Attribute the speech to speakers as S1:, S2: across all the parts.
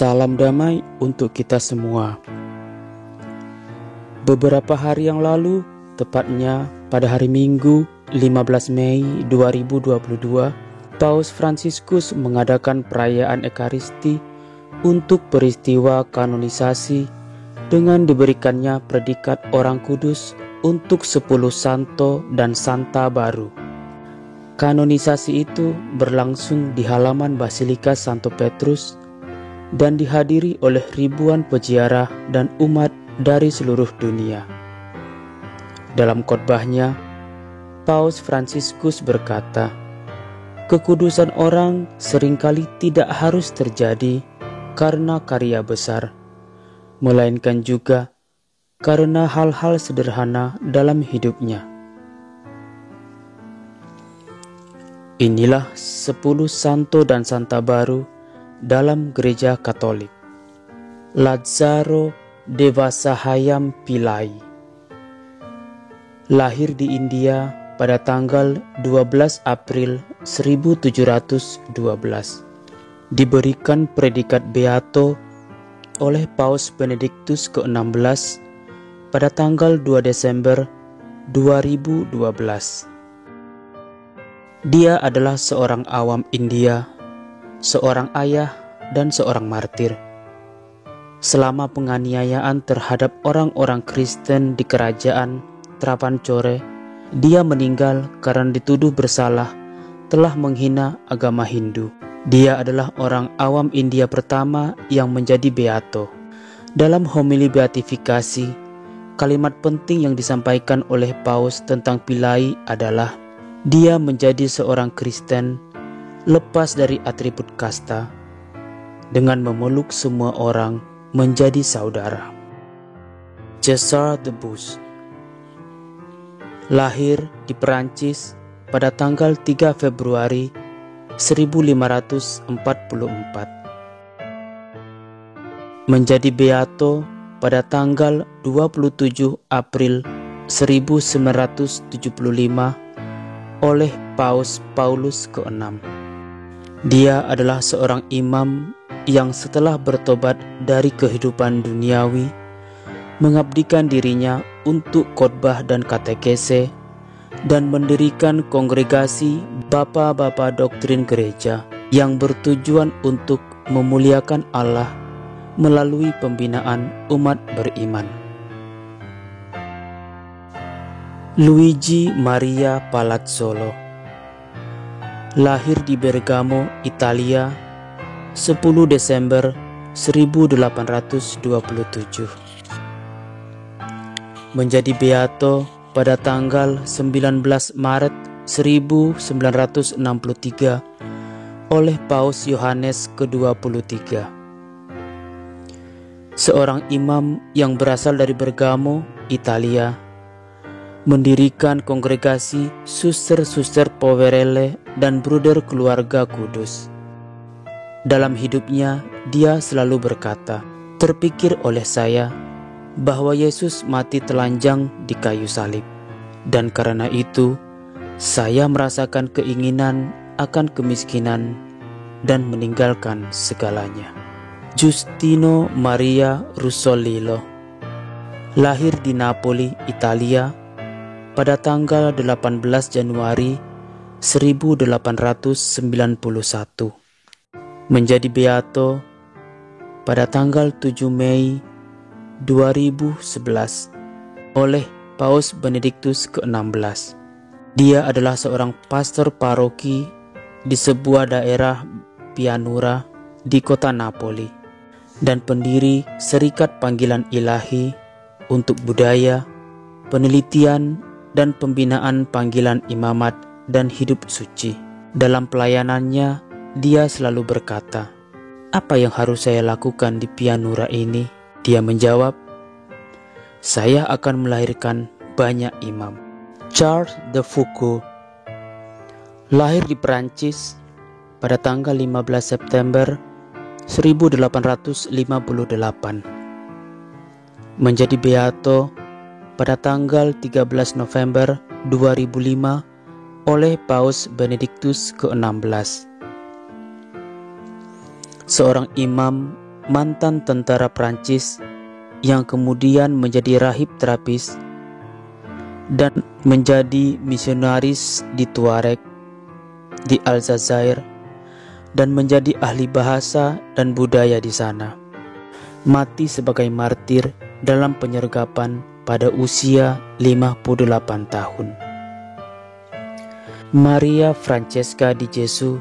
S1: Salam damai untuk kita semua. Beberapa hari yang lalu, tepatnya pada hari Minggu 15 Mei 2022, Paus Fransiskus mengadakan perayaan Ekaristi untuk peristiwa kanonisasi dengan diberikannya predikat orang kudus untuk 10 santo dan santa baru. Kanonisasi itu berlangsung di halaman Basilika Santo Petrus dan dihadiri oleh ribuan peziarah dan umat dari seluruh dunia. Dalam khotbahnya, Paus Fransiskus berkata, kekudusan orang seringkali tidak harus terjadi karena karya besar, melainkan juga karena hal-hal sederhana dalam hidupnya. Inilah 10 santo dan santa baru dalam Gereja Katolik. Lazzaro Devasahayam Pillai lahir di India pada tanggal 12 April 1712. Diberikan predikat Beato oleh Paus Benediktus ke-16 pada tanggal 2 Desember 2012. Dia adalah seorang awam India, seorang ayah dan seorang martir. Selama penganiayaan terhadap orang-orang Kristen di kerajaan Travancore, dia meninggal karena dituduh bersalah telah menghina agama Hindu. Dia adalah orang awam India pertama yang menjadi beato. Dalam homili beatifikasi, kalimat penting yang disampaikan oleh Paus tentang Pillai adalah dia menjadi seorang Kristen lepas dari atribut kasta, dengan memeluk semua orang menjadi saudara. César de Bus lahir di Perancis pada tanggal 3 Februari 1544. Menjadi beato pada tanggal 27 April 1975 oleh Paus Paulus ke-6. Dia adalah seorang imam yang setelah bertobat dari kehidupan duniawi, mengabdikan dirinya untuk khotbah dan katekese, dan mendirikan kongregasi Bapa-Bapa Doktrin Gereja yang bertujuan untuk memuliakan Allah melalui pembinaan umat beriman. Luigi Maria Palazzolo lahir di Bergamo, Italia, 10 Desember 1827. Menjadi beato pada tanggal 19 Maret 1963 oleh Paus Yohanes ke-23. Seorang imam yang berasal dari Bergamo, Italia, mendirikan kongregasi Suster-Suster Poverelle dan Bruder Keluarga Kudus. Dalam hidupnya, dia selalu berkata, terpikir oleh saya bahwa Yesus mati telanjang di kayu salib, dan karena itu saya merasakan keinginan akan kemiskinan dan meninggalkan segalanya. Giustino Maria Russolilo lahir di Napoli, Italia, pada tanggal 18 Januari 1891. Menjadi beato pada tanggal 7 Mei 2011 oleh Paus Benediktus ke-16. Dia adalah seorang pastor paroki di sebuah daerah Pianura di kota Napoli dan pendiri Serikat Panggilan Ilahi untuk budaya, penelitian, dan pembinaan panggilan imamat dan hidup suci. Dalam pelayanannya, dia selalu berkata, apa yang harus saya lakukan di Pianura ini? Dia menjawab, saya akan melahirkan banyak imam. Charles de Foucauld lahir di Perancis pada tanggal 15 September 1858. Menjadi beato pada tanggal 13 November 2005 oleh Paus Benediktus ke-16. Seorang imam mantan tentara Prancis yang kemudian menjadi rahib terapis dan menjadi misionaris di Tuareg, di Aljazair, dan menjadi ahli bahasa dan budaya di sana. Mati sebagai martir dalam penyergapan pada usia 58 tahun. Maria Francesca di Gesù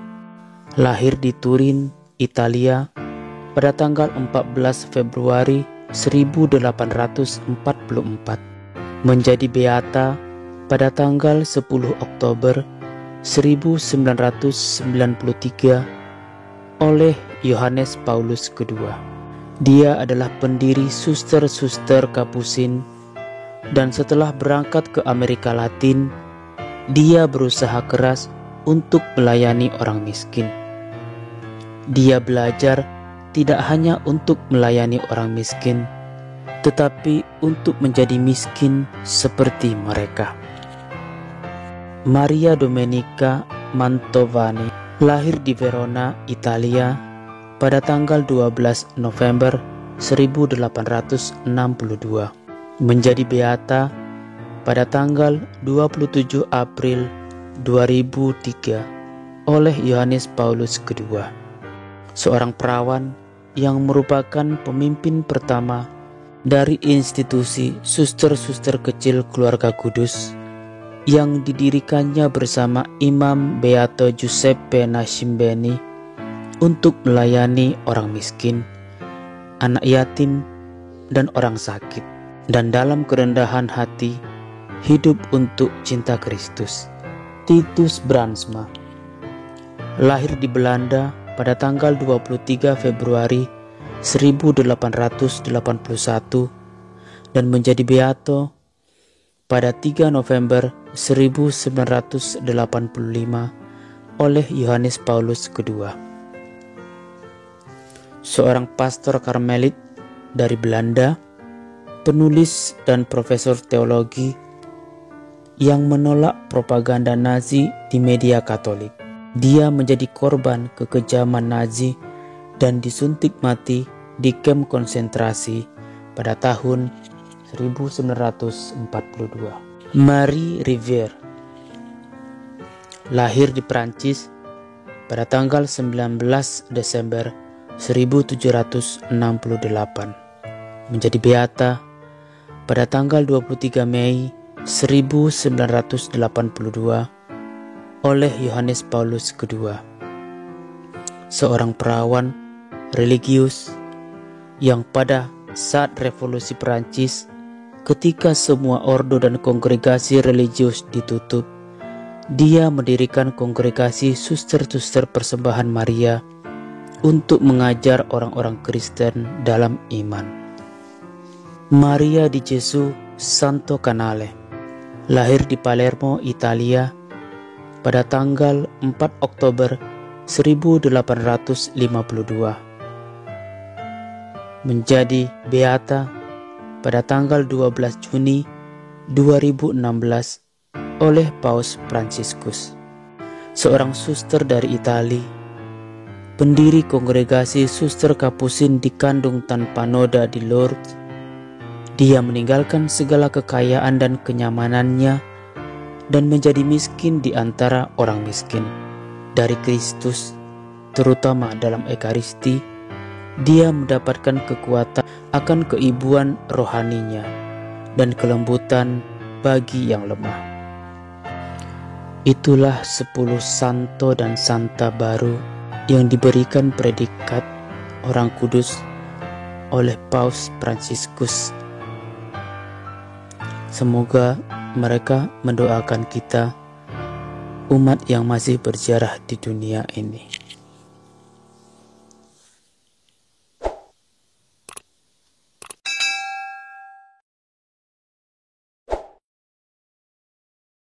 S1: lahir di Turin, Italia pada tanggal 14 Februari 1844, menjadi beata pada tanggal 10 Oktober 1993 oleh Yohanes Paulus II. Dia adalah pendiri Suster-Suster Kapusin, dan setelah berangkat ke Amerika Latin, dia berusaha keras untuk melayani orang miskin. Dia belajar tidak hanya untuk melayani orang miskin, tetapi untuk menjadi miskin seperti mereka. Maria Domenica Mantovani lahir di Verona, Italia pada tanggal 12 November 1862, menjadi beata pada tanggal 27 April 2003 oleh Yohanes Paulus II, seorang perawan yang merupakan pemimpin pertama dari institusi Suster-Suster Kecil Keluarga Kudus yang didirikannya bersama Imam Beato Giuseppe Nascimbeni untuk melayani orang miskin, anak yatim, dan orang sakit, dan dalam kerendahan hati hidup untuk cinta Kristus. Titus Brandsma lahir di Belanda pada tanggal 23 Februari 1881 dan menjadi beato pada 3 November 1985 oleh Yohanes Paulus II. Seorang pastor Karmelit dari Belanda, penulis dan profesor teologi yang menolak propaganda Nazi di media Katolik. Dia menjadi korban kekejaman Nazi dan disuntik mati di kamp konsentrasi pada tahun 1942. Marie Rivière lahir di Prancis pada tanggal 19 Desember 1768, menjadi beata pada tanggal 23 Mei 1982 oleh Yohanes Paulus II, seorang perawan religius yang pada saat revolusi Perancis, ketika semua ordo dan kongregasi religius ditutup, dia mendirikan kongregasi Suster-Suster Persembahan Maria untuk mengajar orang-orang Kristen dalam iman. Maria di Gesù Santo Canale lahir di Palermo, Italia pada tanggal 4 Oktober 1852, menjadi beata pada tanggal 12 Juni 2016 oleh Paus Fransiskus, seorang suster dari Italia, pendiri kongregasi Suster Kapusin di Kandung Tanpa Noda di Lourdes. Dia meninggalkan segala kekayaan dan kenyamanannya dan menjadi miskin di antara orang miskin. Dari Kristus, terutama dalam Ekaristi, dia mendapatkan kekuatan akan keibuan rohaninya dan kelembutan bagi yang lemah. Itulah 10 santo dan santa baru yang diberikan predikat orang kudus oleh Paus Fransiskus. Semoga mereka mendoakan kita, umat yang masih berjarah di dunia ini.